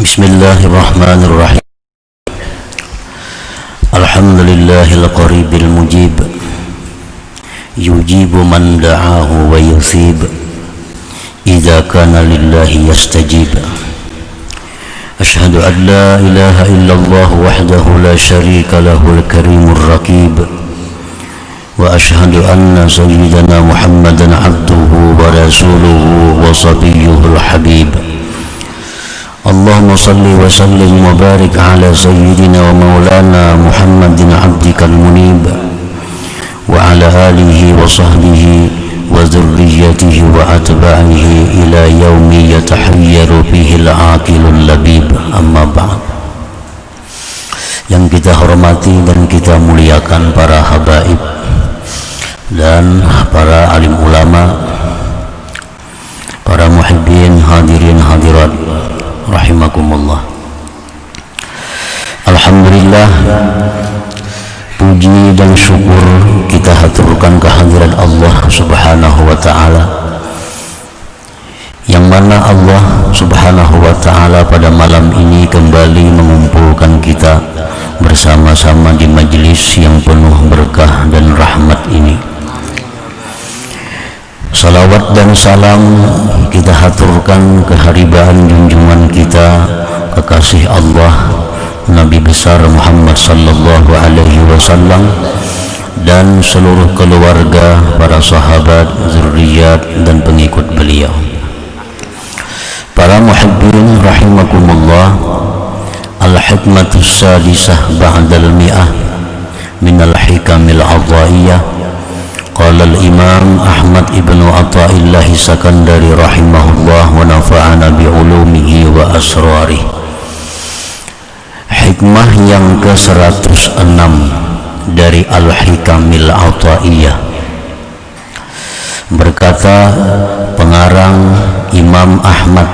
Bismillahirrahmanirrahim. Alhamdulillahil qaribil mujib, yujibu man da'ahu wa yusib, idza kana lillahi yastajib. Ashhadu an la ilaha illallah wahdahu la syarika lahul karimur raqib, wa ashhadu anna sayyidana Muhammadan abduhu wa rasuluhu wa sabiyyuhul habib. Allahumma salli wa sallim wa barik ala sayyidina wa maulana Muhammadin abdikal munib, wa ala alihi wa sahbihi wa dhurriyyatihi wa atba'ihi ila yaumi yatahayyaru fihi al-aqilul labib. Amma ba'd. Yang kita hormati dan kita muliakan para habaib dan para alim ulama, para muhibbin, hadirin hadirat rahimakumullah. Alhamdulillah, puji dan syukur kita haturkan kehadirat Allah subhanahu wa ta'ala, yang mana Allah subhanahu wa ta'ala pada malam ini kembali mengumpulkan kita bersama-sama di majelis yang penuh berkah dan rahmat ini. Salawat dan salam kita haturkan keharibaan junjungan kita, kekasih Allah, Nabi besar Muhammad sallallahu alaihi wasallam, dan seluruh keluarga, para sahabat, zurriyat dan pengikut beliau. Para muhibbin rahimakumullah, al-hikmatus sadisah ba'dal mi'ah minal hikamil adhaiyah. Qala al-imam Ahmad ibnu Athaillah Sakandari rahimahullah wa nafa'ana bi'ulumihi wa asrarih. Hikmah yang ke-106 dari Al-Hikamil Athaiyah. Berkata pengarang Imam Ahmad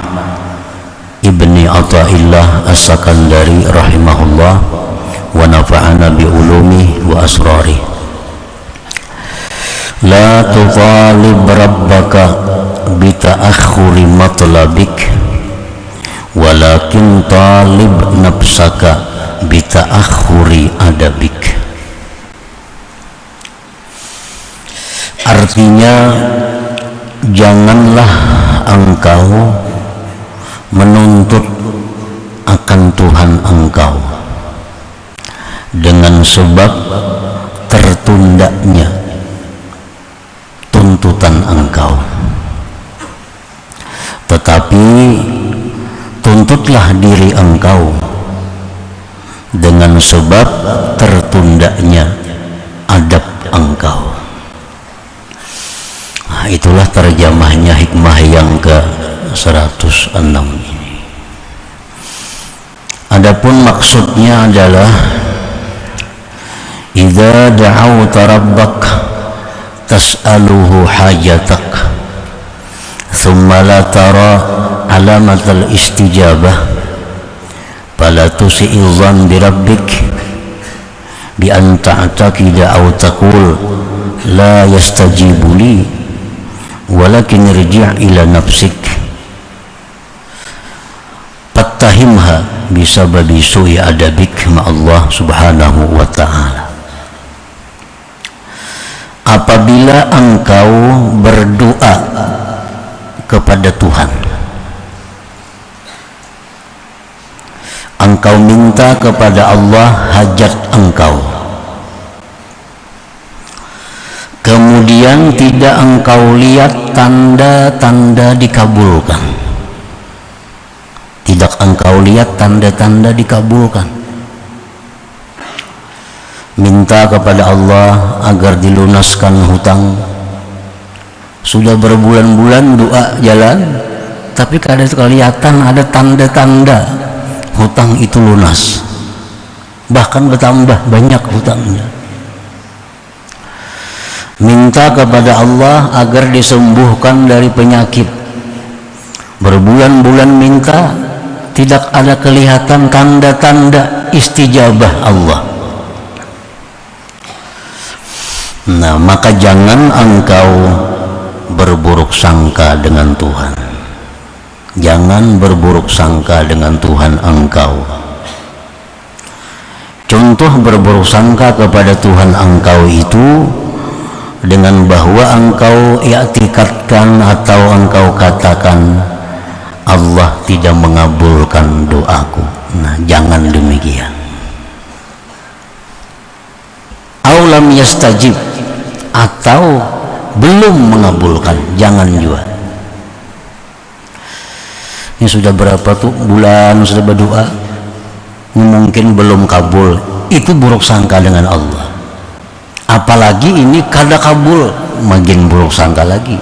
ibni Athaillah As-Sakandari rahimahullah wa nafa'ana bi'ulumihi wa asrarih. La tutalib rabbaka bita'akhuri matlabik, walakin talib nafsaka bita'akhuri adabik. Artinya, janganlah engkau menuntut akan Tuhan engkau dengan sebab tertundanya tuntutan engkau, tetapi tuntutlah diri engkau dengan sebab tertundanya adab engkau. Nah, itulah terjemahnya hikmah yang ke-106 ini. Adapun maksudnya adalah idza da'awta rabbak tas'aluhu hajatak thumma la tara alamatal istijabah fala tusi'idhan bi rabbik bi an ta'taqida aw taqul la yastajibu li walakin irji' ila nafsik fattahimha bisababi su'i adabik ma Allah subhanahu wa ta'ala. Apabila engkau berdoa kepada Tuhan, engkau minta kepada Allah hajat engkau, kemudian tidak engkau lihat tanda-tanda dikabulkan, tidak engkau lihat tanda-tanda dikabulkan, minta kepada Allah agar dilunaskan hutang, sudah berbulan-bulan doa jalan, tapi kadang kelihatan ada tanda-tanda hutang itu lunas, bahkan bertambah banyak hutangnya. Minta kepada Allah agar disembuhkan dari penyakit, berbulan-bulan minta, tidak ada kelihatan tanda-tanda istijabah Allah. Nah, maka jangan engkau berburuk sangka dengan Tuhan. Jangan berburuk sangka dengan Tuhan engkau. Contoh berburuk sangka kepada Tuhan engkau itu dengan bahwa engkau i'tikadkan atau engkau katakan Allah tidak mengabulkan doaku. Nah, jangan demikian. Aulam yastajib, atau belum mengabulkan, jangan juga. Ini sudah berapa tuh bulan sudah berdoa, mungkin belum kabul, itu buruk sangka dengan Allah. Apalagi ini kada kabul, makin buruk sangka lagi.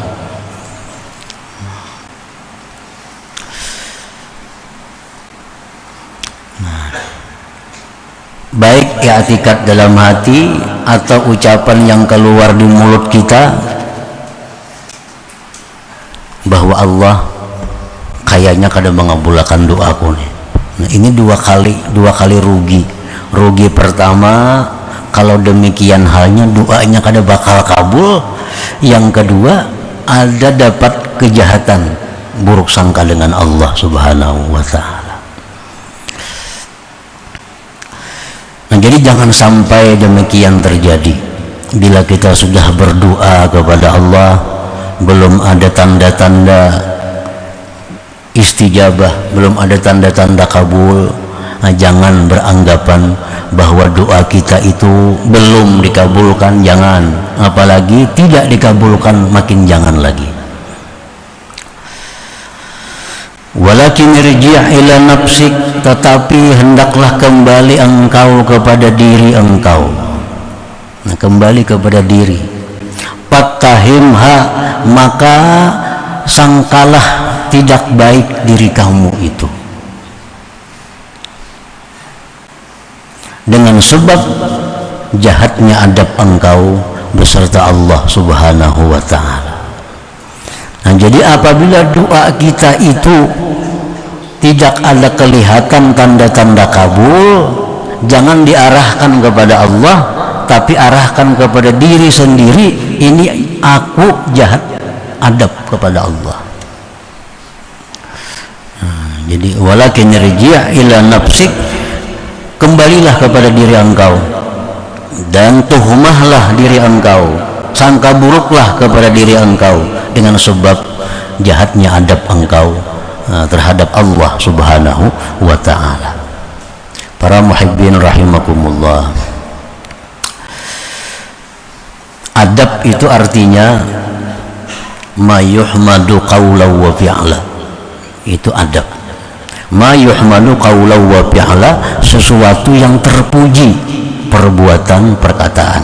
Baik i'tikad dalam hati atau ucapan yang keluar di mulut kita bahwa Allah kayaknya kada mengabulkan doaku nih. Nah, ini dua kali rugi pertama, kalau demikian halnya doanya kada bakal kabul. Yang kedua, ada dapat kejahatan, buruk sangka dengan Allah Subhanahu wa ta'ala. Nah, jadi jangan sampai demikian terjadi. Bila kita sudah berdoa kepada Allah, belum ada tanda-tanda istijabah, belum ada tanda-tanda kabul, nah, jangan beranggapan bahwa doa kita itu belum dikabulkan. Jangan, apalagi tidak dikabulkan, makin jangan lagi. Walakin irji' ila nafsik, tetapi hendaklah kembali engkau kepada diri engkau. Nah, kembali kepada diri. Fattahimha, maka sangkalah tidak baik diri kamu itu, dengan sebab jahatnya adab engkau beserta Allah Subhanahu wa ta'ala. Nah, jadi apabila doa kita itu tidak ada kelihatan tanda-tanda kabul, jangan diarahkan kepada Allah, tapi arahkan kepada diri sendiri. Ini aku jahat adab kepada Allah. Nah, jadi walakin irji' ila nafsik, kembalilah kepada diri engkau dan tuhmahlah diri engkau, sangka buruklah kepada diri engkau dengan sebab jahatnya adab engkau terhadap Allah Subhanahu wa ta'ala. Para muhibbin rahimakumullah, adab itu artinya ma yuhmadu qawlan wa fi'la. Itu adab. Ma yuhmadu qawlan wa fi'la, sesuatu yang terpuji perbuatan perkataan.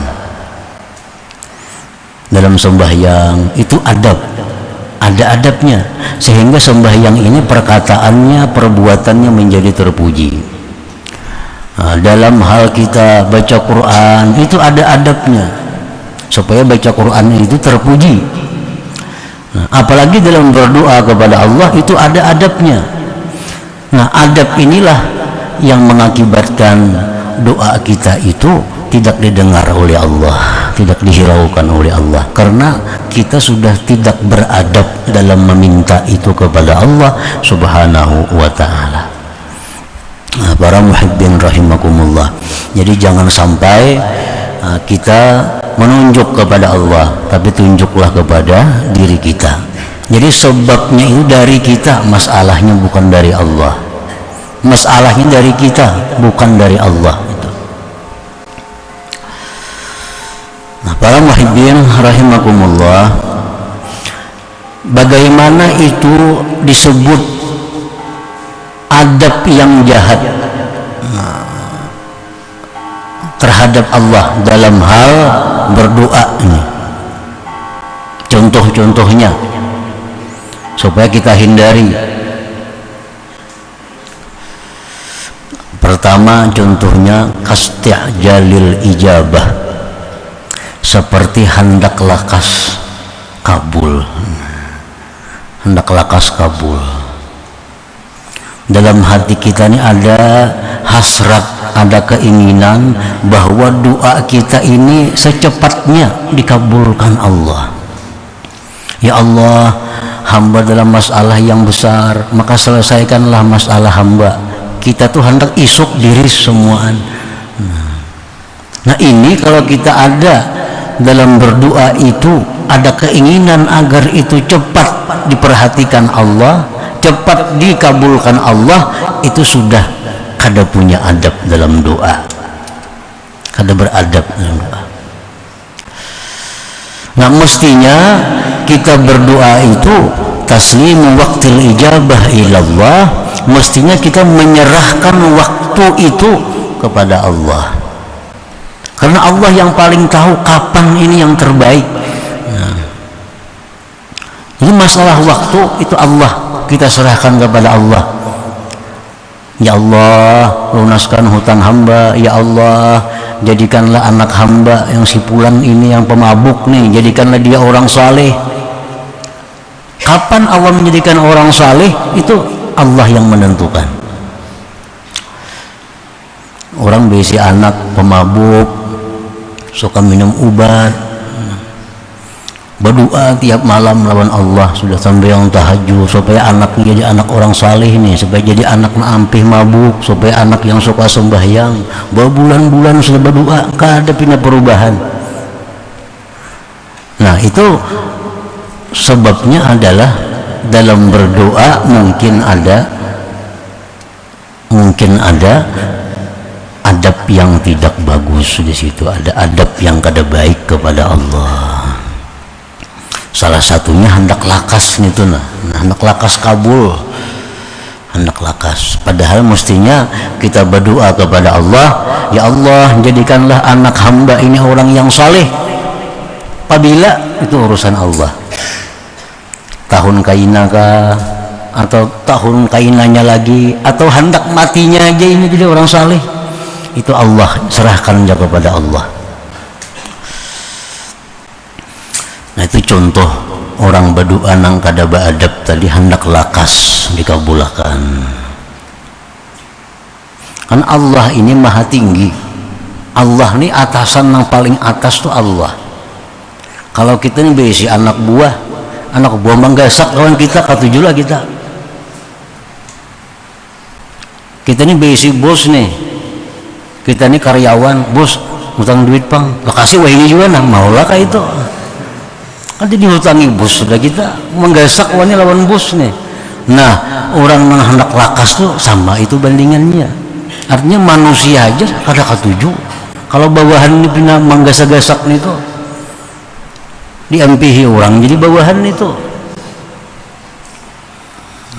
Dalam sembahyang itu adab, ada adabnya, sehingga sembahyang ini perkataannya, perbuatannya menjadi terpuji. Nah, dalam hal kita baca Quran itu ada adabnya, supaya baca Quran itu terpuji. Nah, apalagi dalam berdoa kepada Allah itu ada adabnya. Nah, adab inilah yang mengakibatkan doa kita itu tidak didengar oleh Allah, tidak dihiraukan oleh Allah, karena kita sudah tidak beradab dalam meminta itu kepada Allah Subhanahu wa ta'ala. Nah, para muhibbin rahimakumullah, jadi jangan sampai kita menunjuk kepada Allah, tapi tunjuklah kepada diri kita. Jadi sebabnya itu dari kita, masalahnya bukan dari Allah. Masalahnya dari kita, bukan dari Allah. Nah, para muhibbin rahimakumullah, bagaimana itu disebut adab yang jahat terhadap Allah dalam hal berdoa ini? Contoh-contohnya supaya kita hindari. Pertama, contohnya kasti'jalil ijabah, seperti hendak lakas kabul. Hendak lakas kabul. Dalam hati kita ini ada hasrat, ada keinginan bahwa doa kita ini secepatnya dikabulkan Allah. Ya Allah, hamba dalam masalah yang besar, maka selesaikanlah masalah hamba. Kita tuh hendak isuk diri semuaan. Nah ini kalau kita ada dalam berdoa itu ada keinginan agar itu cepat diperhatikan Allah, cepat dikabulkan Allah, itu sudah kada punya adab dalam doa, kada beradab dalam doa. Nah mestinya kita berdoa itu taslimu waqtil ijabah ilallah, mestinya kita menyerahkan waktu itu kepada Allah, karena Allah yang paling tahu kapan ini yang terbaik. Nah, jadi masalah waktu itu Allah kita serahkan kepada Allah. Ya Allah, lunaskan hutang hamba. Ya Allah, jadikanlah anak hamba yang si Fulan ini yang pemabuk nih, jadikanlah dia orang saleh. Kapan Allah menjadikan orang saleh itu Allah yang menentukan. Orang besi anak pemabuk, suka minum obat, berdoa tiap malam lawan Allah, sudah sampai yang tahajud supaya anaknya jadi anak orang saleh nih, supaya jadi anak ampih mabuk, supaya anak yang suka sembahyang. Berbulan-bulan sudah berdoa, gak ada pindah perubahan. Nah itu sebabnya adalah dalam berdoa mungkin ada adab yang tidak bagus di situ, ada adab yang kada baik kepada Allah. Salah satunya hendak lakas gitu, hendak lakas kabul, hendak lakas. Padahal mestinya kita berdoa kepada Allah, ya Allah jadikanlah anak hamba ini orang yang saleh. Apabila itu urusan Allah, tahun kaina kah, atau tahun kainanya lagi, atau hendak matinya aja ini jadi orang saleh, itu Allah serahkan aja kepada Allah. Nah itu contoh orang berdoa nang kada beadab tadi, hendak lakas dikabulkan. Kan Allah ini maha tinggi, Allah ini atasan yang paling atas tuh Allah. Kalau kita ini besi anak buah menggasak kawan kita, katujulah kita ini besi bos nih, kita ini karyawan, bos utang duit pang, kasih wah ini juga nah maulah kayak itu. Nanti dihutangi bos, sudah kita menggasak wani lawan bos nih. Nah orang yang hendak lakas tuh sama itu bandingannya. Artinya manusia aja kada katuju kalau bawahan ini pina menggasak-gasak nih tuh, diampihi orang jadi bawahan itu.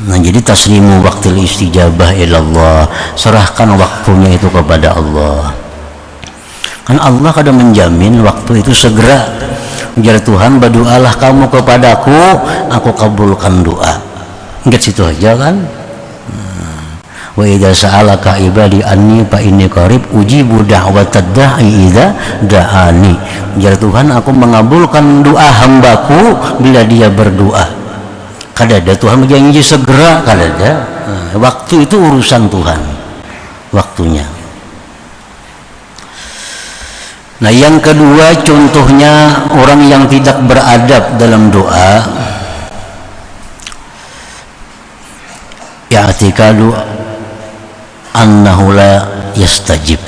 Nah jadi taslimu waqtil istijabah ilallah, serahkan waktunya itu kepada Allah. Kan Allah kada menjamin waktu itu segera. Ujar Tuhan, berdoalah kamu kepadaku, aku kabulkan doa. Enggak situ aja kan. Wa idza sa'alaka ibadi anni fa inni qarib ujibu da'watad da'i idza da'ani. Ujar Tuhan, aku mengabulkan doa hambaku bila dia berdoa. Kada ada Tuhan berjanji segera, kada ada. Waktu itu urusan Tuhan, waktunya. Nah yang kedua contohnya orang yang tidak beradab dalam doa, ya'tikadu annahu la yastajib.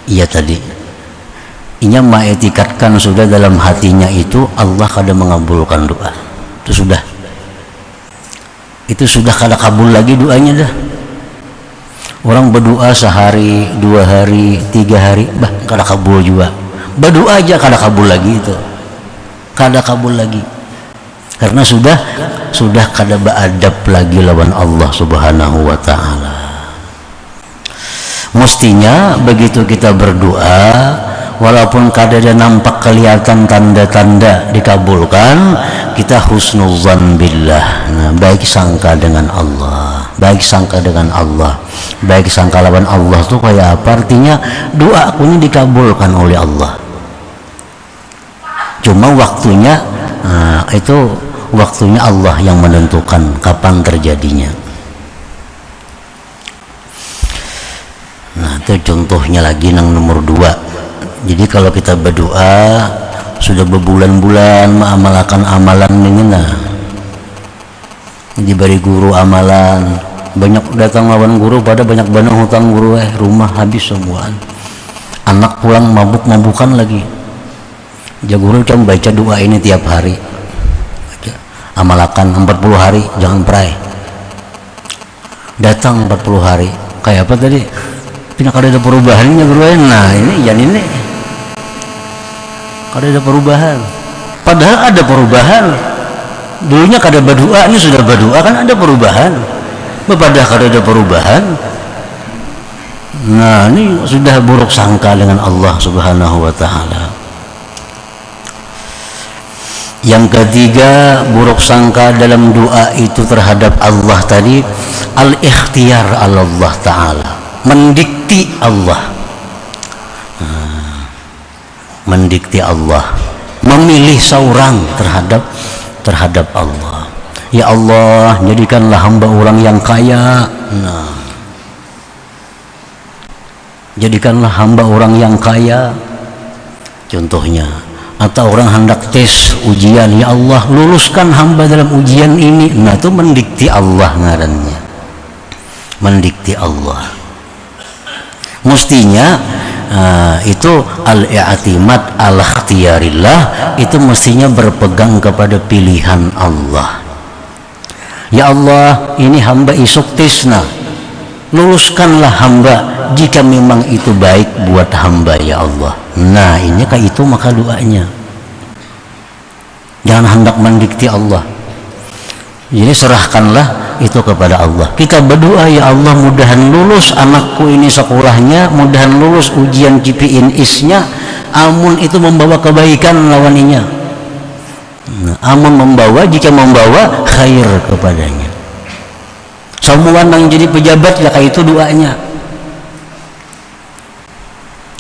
Iya tadi inya mengetikatkan sudah dalam hatinya itu Allah kada mengabulkan doa, itu sudah kada kabul lagi doanya dah. Orang berdoa sehari, 2 hari, 3 hari, bah kada kabul juga. Berdoa aja kada kabul lagi, itu kada kabul lagi, karena sudah kada beadab lagi lawan Allah subhanahu wa ta'ala. Mestinya begitu kita berdoa, walaupun kada ada nampak kelihatan tanda-tanda dikabulkan, kita husnuzan billah. Nah, baik sangka dengan Allah, baik sangka dengan Allah, baik sangka lawan Allah tuh kayak apa? Artinya doa aku ini dikabulkan oleh Allah. Cuma waktunya, itu waktunya Allah yang menentukan kapan terjadinya. Nah itu contohnya lagi yang nomor 2. Jadi kalau kita berdoa sudah berbulan-bulan mengamalkan amalan ini, nah diberi guru amalan, banyak datang lawan guru pada banyak banget hutang guru, rumah habis semuaan, anak pulang mabuk-mabukan lagi. Ya guru cuma baca doa ini tiap hari, baca, amalakan 40 hari jangan pray. Datang 40 hari kayak apa tadi, tidak ada perubahannya guru. Nah ini yang ini ada perubahan, padahal ada perubahan. Dulunya kada berdoa, ini sudah berdoa, kan ada perubahan. Pada kada ada perubahan, nah ini sudah buruk sangka dengan Allah Subhanahu wa Ta'ala. Yang ketiga, buruk sangka dalam doa itu terhadap Allah tadi, al-ikhtiyar Allah Ta'ala, mendikti Allah, mendikti Allah, memilih seorang terhadap Allah. Ya Allah, jadikanlah hamba orang yang kaya. Nah, jadikanlah hamba orang yang kaya. Contohnya, atau orang hendak tes ujian, ya Allah luluskan hamba dalam ujian ini. Nah itu mendikti Allah ngarannya, mendikti Allah. Mestinya itu al-i'timad al-ikhtiyarillah, itu mestinya berpegang kepada pilihan Allah. Ya Allah, ini hamba isuk tisna, luluskanlah hamba jika memang itu baik buat hamba ya Allah. Nah ini kayak itu maka doanya, jangan hendak mendikti Allah. Jadi serahkanlah itu kepada Allah. Kita berdoa, ya Allah mudahan lulus anakku ini sekolahnya, mudahan lulus ujian CPN isnya, amun itu membawa kebaikan lawaninya. Nah, amun membawa, jika membawa khair kepadanya. Semua yang jadi pejabat ya kayak itu doanya.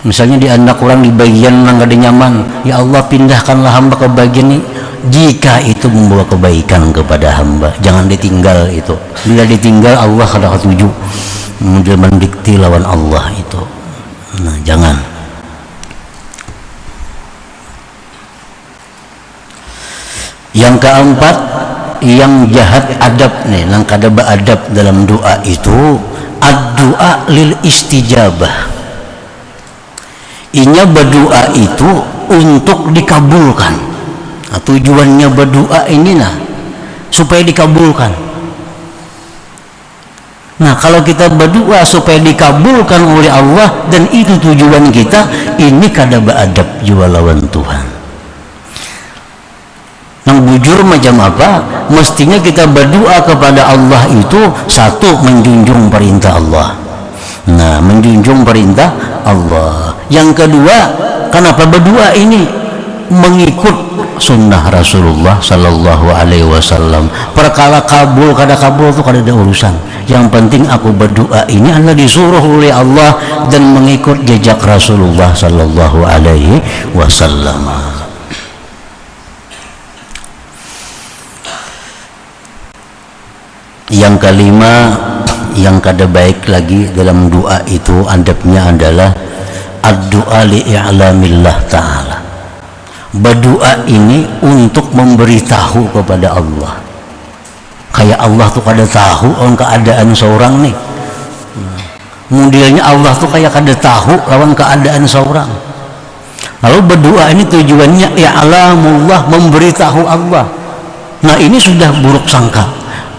Misalnya di anak orang di bagian yang gak ada nyaman, ya Allah pindahkanlah hamba ke bagian ini, jika itu membawa kebaikan kepada hamba, jangan ditinggal itu. Bila ditinggal Allah kada ketuju, mendikti lawan Allah itu. Nah jangan. Yang keempat, yang jahat adab nih, yang kada beradab dalam doa itu, ad-doa lil istijabah. Inya berdoa itu untuk dikabulkan. Nah, tujuannya berdoa ini supaya dikabulkan. Nah kalau kita berdoa supaya dikabulkan oleh Allah dan itu tujuan kita, ini kada beradab jua lawan Tuhan. Yang bujur macam apa? Mestinya kita berdoa kepada Allah itu satu, menjunjung perintah Allah. Nah menjunjung perintah Allah. Yang kedua, kenapa berdoa ini? Mengikut sunnah Rasulullah Sallallahu Alaihi Wasallam. Perkara kabul kada kabul itu kada ada urusan. Yang penting aku berdoa ini adalah disuruh oleh Allah dan mengikut jejak Rasulullah Sallallahu Alaihi Wasallam. Yang kelima, yang kada baik lagi dalam doa itu adabnya adalah ad-doa li'a'lamillah ta'ala. Berdoa ini untuk memberitahu kepada Allah. Kayak Allah tuh kada tahu on keadaan seorang nih. Modelnya Allah tuh kayak kada tahu lawan keadaan seorang. Lalu berdoa ini tujuannya i'lamullah, memberitahu Allah. Nah ini sudah buruk sangka,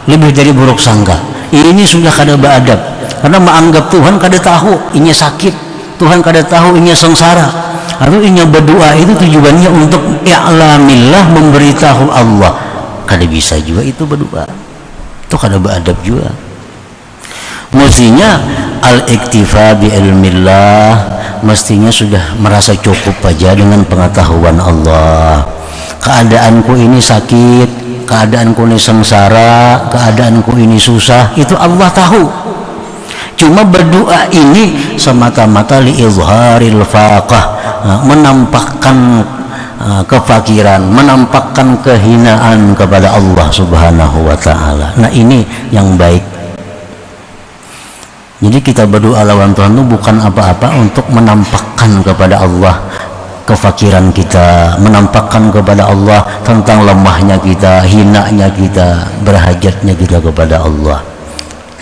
lebih dari buruk sangka. Ini sudah kada beradab, karena menganggap Tuhan kada tahu ini sakit, Tuhan kada tahu ini sengsara. Lalu ini berdoa itu tujuannya untuk i'lamillah, memberitahu Allah. Kada bisa juga itu berdoa, itu kada beradab juga. Mestinya al-iktifa bi ilmillah, mestinya sudah merasa cukup aja dengan pengetahuan Allah. Keadaanku ini sakit, keadaanku ini sengsara, keadaanku ini susah, itu Allah tahu. Cuma berdoa ini semata-mata li'izharil faqah, menampakkan kefakiran, menampakkan kehinaan kepada Allah Subhanahu wa ta'ala. Nah ini yang baik. Jadi kita berdoa lawan Tuhan itu bukan apa-apa untuk menampakkan kepada Allah kefakiran kita, menampakkan kepada Allah tentang lemahnya kita, hinanya kita, berhajatnya kita kepada Allah.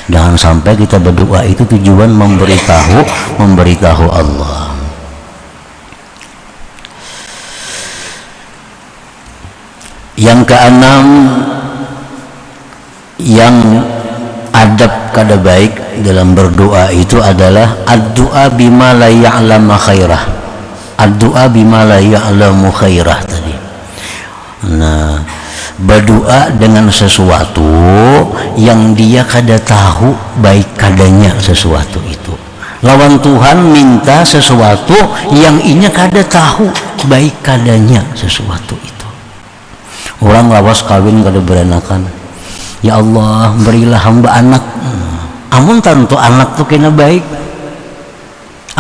Jangan sampai kita berdoa itu tujuan memberitahu Allah. Yang keenam, yang adab kada baik dalam berdoa itu adalah ad-du'a bima la ya'lamu khairah. Ad-du'a bima la ya'lamu khairah tadi. Nah, berdoa dengan sesuatu yang dia kada tahu baik kadanya sesuatu itu. Lawan Tuhan minta sesuatu yang inya kada tahu baik kadanya sesuatu itu. Orang lawas kawin kada berenakan, ya Allah berilah hamba anak. Amun tantu anak tu kena baik,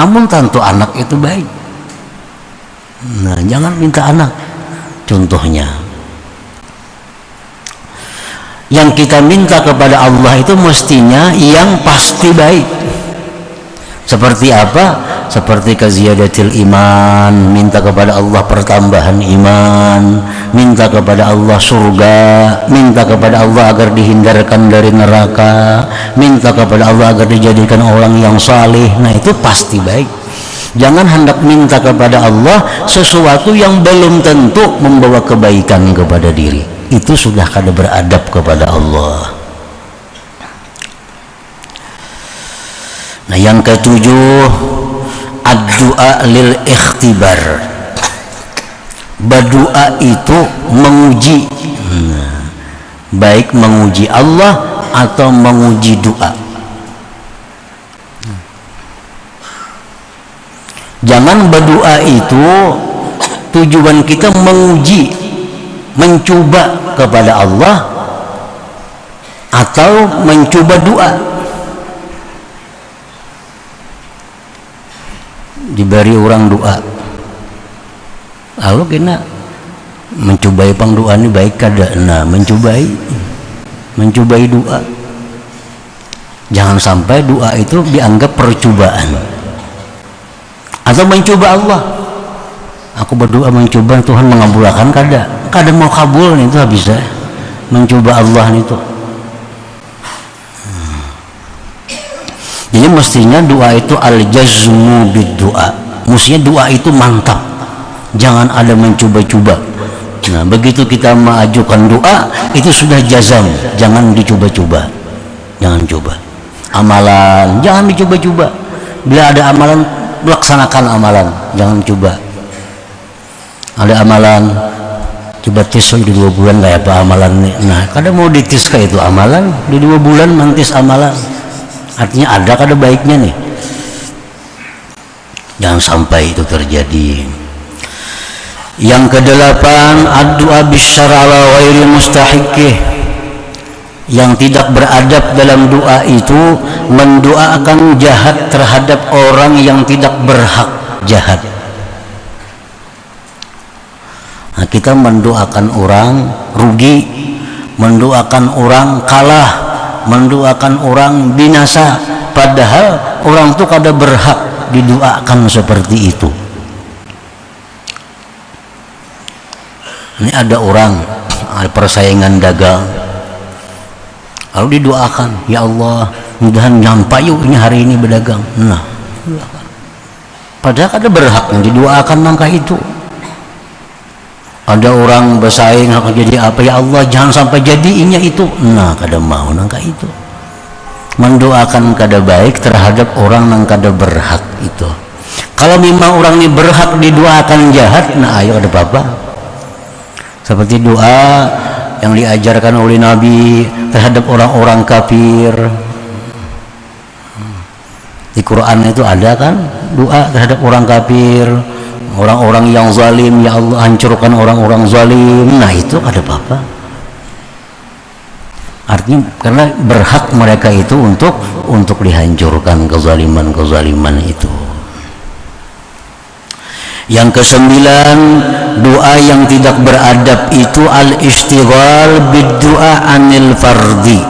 amun tantu anak itu baik. Nah, jangan minta anak. Contohnya, yang kita minta kepada Allah itu mestinya yang pasti baik. Seperti apa? Seperti kaziyadatil iman, minta kepada Allah pertambahan iman, minta kepada Allah surga, minta kepada Allah agar dihindarkan dari neraka, minta kepada Allah agar dijadikan orang yang saleh. Nah, itu pasti baik. Jangan hendak minta kepada Allah sesuatu yang belum tentu membawa kebaikan kepada diri. Itu sudah kada beradab kepada Allah. Nah, yang ketujuh, ad-du'a lil ikhtibar. Berdoa itu menguji, baik menguji Allah atau menguji doa. Jangan berdoa itu tujuan kita menguji, mencoba kepada Allah atau mencoba doa. Diberi orang doa, lalu kena mencobai pang doa ini baik kada. Nah, mencobai doa. Jangan sampai doa itu dianggap percobaan atau mencoba Allah. Aku berdoa mencoba Tuhan mengabulkan, kada mau kabul itu bisa mencoba Allah itu. Jadi mestinya doa itu al-jazmu bid-doa. Mestinya doa itu mantap, jangan ada mencoba-coba. Nah, begitu kita mengajukan doa itu sudah jazam, jangan dicoba-coba. Jangan coba. Amalan jangan dicoba-coba. Bila ada amalan, laksanakan amalan, jangan coba. Ada amalan, coba tis di 2 bulan kayak apa amalan nih. Nah, kadang mau ditis kayak itu amalan di 2 bulan mantis amalan. Artinya ada kada baiknya nih. Jangan sampai itu terjadi. Yang kedelapan, ad-du'a bisyara ala ghairi mustahiqih. Yang tidak beradab dalam doa itu mendoakan jahat terhadap orang yang tidak berhak jahat. Nah, kita mendoakan orang rugi, mendoakan orang kalah, mendoakan orang binasa, padahal orang itu kada berhak didoakan seperti itu. Ini ada orang, ada persaingan dagang, lalu didoakan, ya Allah mudahan nyampai yuk ini hari ini berdagang. Nah, padahal kada berhak yang didoakan nangka itu. Ada orang bersaing akan jadi apa, ya Allah jangan sampai jadinya itu. Nah, kada mau nangka itu. Mendoakan kada baik terhadap orang yang kada berhak itu. Kalau memang orang ini berhak didoakan jahat, nah ayo ada apa-apa. Seperti doa yang diajarkan oleh Nabi terhadap orang-orang kafir. Di Quran itu ada kan doa terhadap orang kafir, orang-orang yang zalim, ya Allah hancurkan orang-orang zalim. Nah, itu ada apa-apa. Artinya karena berhak mereka itu untuk dihancurkan kezaliman itu. Yang kesembilan, doa yang tidak beradab itu al-istighal bid-du'a anil fardi.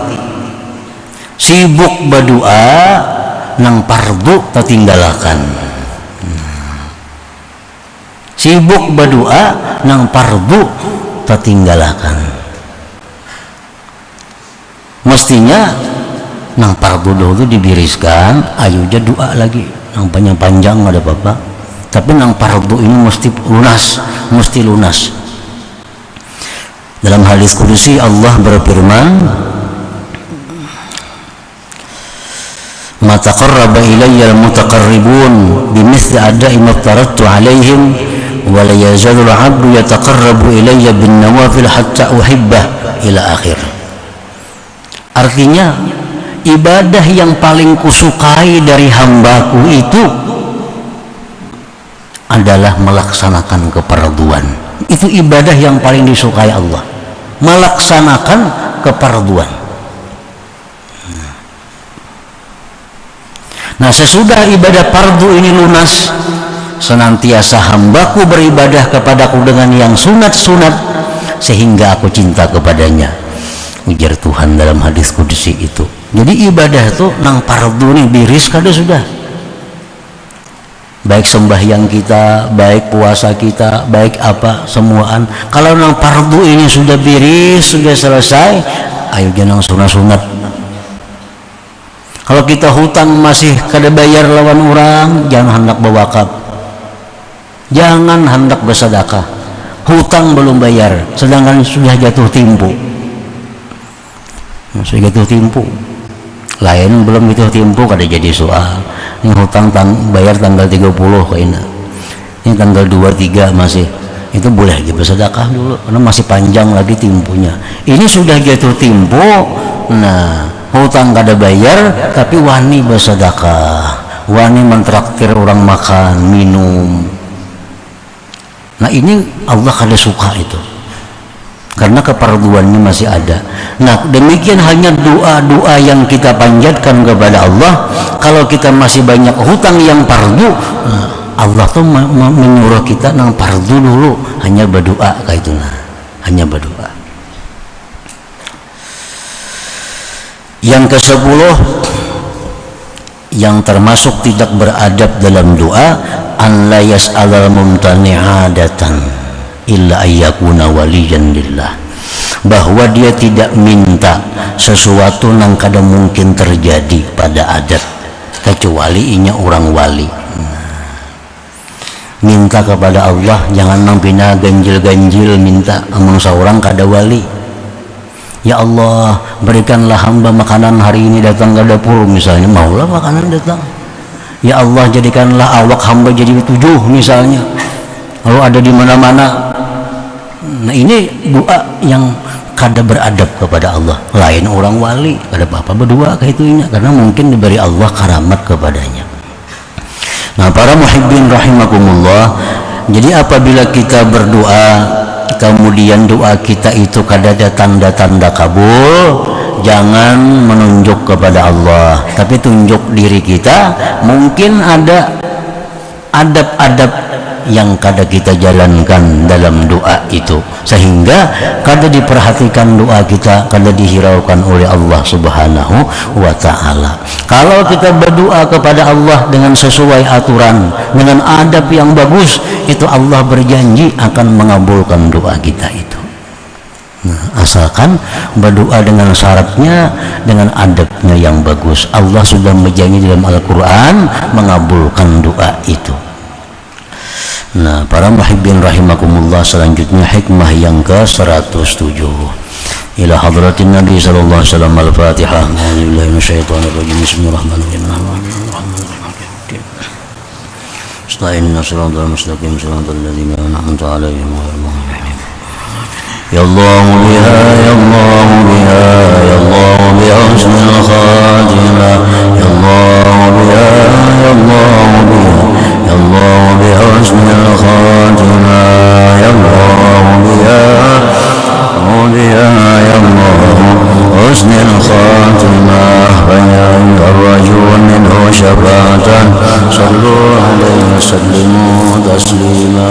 Sibuk berdoa nang fardu tertinggalkan. sibuk berdoa nang fardu tertinggalakan. Mestinya nang fardu dulu dibiriskan, ayo aja doa lagi nang panjang-panjang nggak ada apa-apa, tapi nang fardu ini mesti lunas. Dalam hadis kudusi Allah berfirman, ma taqarraba ilayya al-mutaqarribun bimithli ada'i ma tarattu alaihim wa la yazalu al-'abdu yataqarrabu ilayya bin nawafil hatta uhibbah ila akhir. Artinya ibadah yang paling kusukai dari hambaku itu adalah melaksanakan kefarduan. Itu ibadah yang paling disukai Allah, melaksanakan kefarduan. Nah, sesudah ibadah fardu ini lunas, senantiasa hambaku beribadah kepadaku dengan yang sunat-sunat sehingga aku cinta kepadanya, ujar Tuhan dalam hadis kudusi itu. Jadi ibadah itu nang fardu ini biris kada sudah, baik sembahyang kita, baik puasa kita, baik apa semuaan. Kalau nang fardu ini sudah biris, sudah selesai, ayo jangan sunat-sunat. Kalau kita hutang masih kada bayar lawan orang, jangan hendak berwakaf, jangan hendak bersedekah. Hutang belum bayar, sedangkan sudah jatuh tempo. Sudah jatuh tempo. Lain belum jatuh tempo kada jadi soal. Ini hutang bayar tanggal 30 kayaknya. Ini tanggal 23 masih. Itu boleh aja bersedekah dulu karena masih panjang lagi temponya. Ini sudah jatuh tempo. Nah, hutang kada bayar tapi wani bersedekah, wani mentraktir orang makan minum. Nah, ini Allah kada suka itu karena kefarduannya masih ada. Nah, demikian hanya doa-doa yang kita panjatkan kepada Allah. Kalau kita masih banyak hutang yang fardu, Allah tuh menyuruh kita nang fardu dulu hanya berdoa kayak itu, hanya berdoa. Yang ke-10 yang termasuk tidak beradab dalam doa, an la yas'alal mumtani'adatan illa ayyakuna waliyan lillah, bahwa dia tidak minta sesuatu yang kada mungkin terjadi pada adat kecuali inya orang wali. Minta kepada Allah jangan nang pina ganjil-ganjil minta amun seorang kada wali. Ya Allah, berikanlah hamba makanan hari ini datang ke dapur misalnya, maulah makanan datang. Ya Allah, jadikanlah awak hamba jadi 7 misalnya, lalu ada di mana-mana. Nah, ini doa yang kada beradab kepada Allah. Lain orang wali, kada apa-apa berdoa kayak itunya karena mungkin diberi Allah karamat kepadanya. Nah, para muhibbin rahimakumullah, jadi apabila kita berdoa kemudian doa kita itu kada ada tanda-tanda kabul, jangan menunjuk kepada Allah, tapi tunjuk diri kita. Mungkin ada adab-adab yang kada kita jalankan dalam doa itu sehingga kada diperhatikan doa kita, kada dihiraukan oleh Allah Subhanahu wa ta'ala. Kalau kita berdoa kepada Allah dengan sesuai aturan, dengan adab yang bagus, itu Allah berjanji akan mengabulkan doa kita itu. Nah, asalkan berdoa dengan syaratnya, dengan adabnya yang bagus. Allah sudah berjanji dalam Al-Quran mengabulkan doa itu. Nah, para muhibbin rahimakumullah, selanjutnya hikmah yang ke-107 ila hadratin Nabi sallallahu alaihi wasallam. Al-Fatihah. A'udzubillahi minasyaitonir rajim. Bismillahirrahmanirrahim. Astaghfirullah shiratal mustaqim shiratal ladzina an'amta 'alaihim ghairil maghdubi 'alaihim. Ya Allah biha, ya Allah biha, ya Allah biha husnul khatimah. Ya Allah biha, ya Allah biha, ya Allah biha husnul khatimah. Ya Allah biha, biha, ya Allah husnul khatimah. Wa yarjun minhu syafa'atan sallu alaihi wa sallimu taslima.